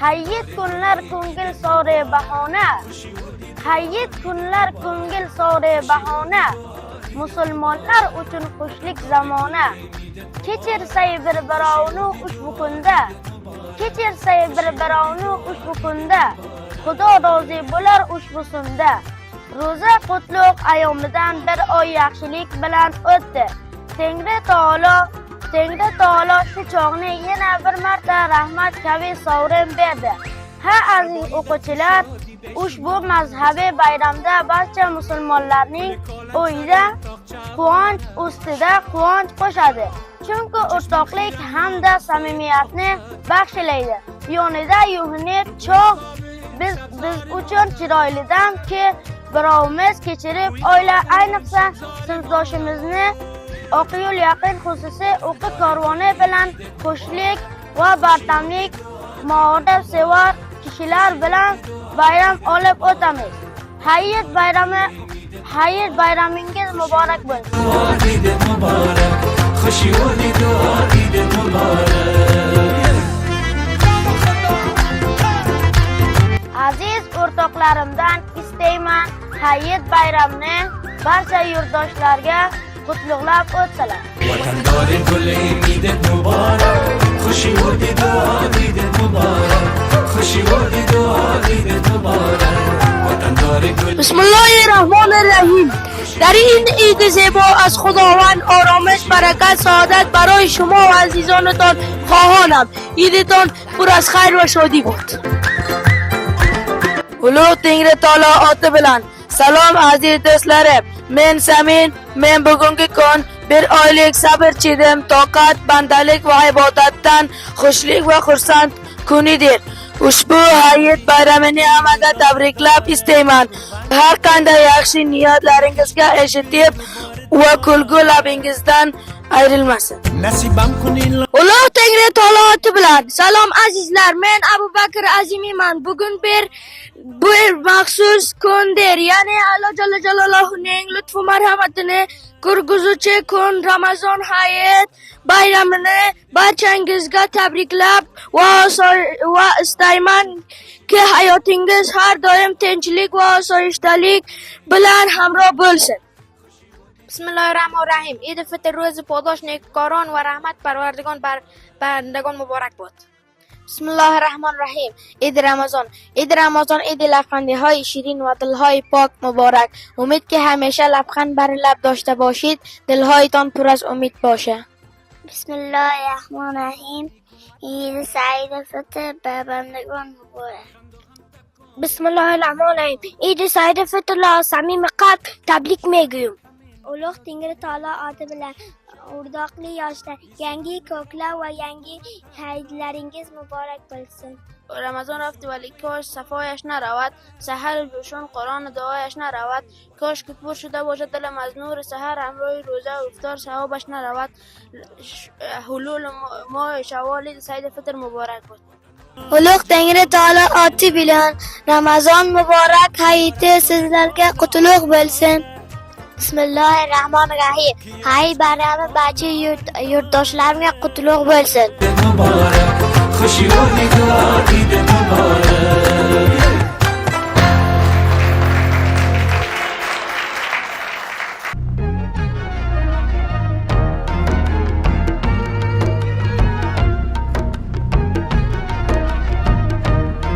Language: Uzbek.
Hayyit kunlar ko'ngil sore bahona. Hayyit kunlar ko'ngil sore bahona. Musulmonlar uchun xushlik zamona. Kechirsay bir-birovni ushbu kunda. Kechirsay bir-birovni ushbu kunda. Xudo rozi bo'lar ushbu sunda. Ro'za qutlug' ayyomidan bir oy yaxshilik bilan o'tdi. Tengri Taolo shu chog'ni yana bir marta rahmat kabi sovrin berdi. Ha aziz o'quvchilar, ushbu mazhabiy bayramda barcha musulmonlarning o'yida quvonch ustida quvonch qo'shadi. Chunki o'rtoqlik hamda samimiyatni baxshilaydi. Yonida yuvinib cho'g' biz uchun chiroylidanki birovimiz kechirib oila, ayniqsa sinfdoshimizni Oqyo'l yaqin xususiy o'qi karvoni bilan xushlik va bartamlik ma'rifat sevar kishilar bilan bayram olib o'tamiz. Hayit bayramingiz muborak bo'lsin. Aziz o'rtoqlarimdan istayman, hayit bayramni barcha yurtdoshlarga qutlug'lab o'tsalar. Vatandori gul Eid muborak, xushi o'di duo Eid muborak, xushi o'di duo Eid muborak. Vatandori gul. Bismillahirrahmanirrahim. در این عید زیبا از خداوند آرامش، برکت، سعادت برای شما و عزیزانتان خواهانم. عیدتان پر از خیر و شادی باد. Ulug' Tengri Taolo oti bilan salom aziz do'stlarim. Men Samin, men bugungi kun bir oylik sabr chedim, toqat, bandalik va ibodatdan xushlik va xursand kunidir. Ushbu hayit bayramini hammaga tabriklab istayman. Har qanday yaxshi niyatlaringizga eshitib va kulgu labingizdan ayrilmasin. Ulug' Tengri Taolo oti bilan salom azizlar, men Abu Bakr Azimiman. Bugun bir maxsus kundir, ya'ni Alloh jalla jaloluhuning lutfu marhamatini ko'rgazuvchi kun Ramazon hayit bayramini barchangizga tabriklab va istaymanki hayotingiz har doim tinchlik va osoyishtalik bilan hamroh bo'lsin. Bismillahirrahmanirrahim. Eid al-Fitr ro'zi podosh nekoron va rahmat parvardigon bandagon muborak bo'ldi. Bismillahirrahmanirrahim. Eid Ramazon, Eid lafxandiهای شیرین و دلهای پاک مبارک. امید که همیشه لبخند بر لب داشته باشید، دلهایتان پر از امید باشه. Bismillahirrahmanirrahim. Eid Said al-Fitr bandagon muborak. Bismillahirrahmanirrahim. Eid Said al-Fitr la samim qalb tabrik meguyum. Ulug' Tengri Taolo oti bilan o'rdoqli yoshlar, yangi ko'klar va yangi hayitlaringiz muborak bo'lsin. Ramazon rafti ولی کاش صفایش نرود، سحر جوشان قرآن دعایش نرود، کاش که پر شده باشد دلم از نور سحر، همراه روزه و افطار ثوابش نرود. حلول ماه شوال عید سعید فطر مبارک بود. Ulug' Tengri Taolo oti bilan Ramazon muborak hayiti sizlarga qutlug' bo'lsin. Bismillahirrahmanirrahim. Hayit bayrami barcha yurtdoshlarimga qutlug' bo'lsin. Muborak, xushi o'di duo Eid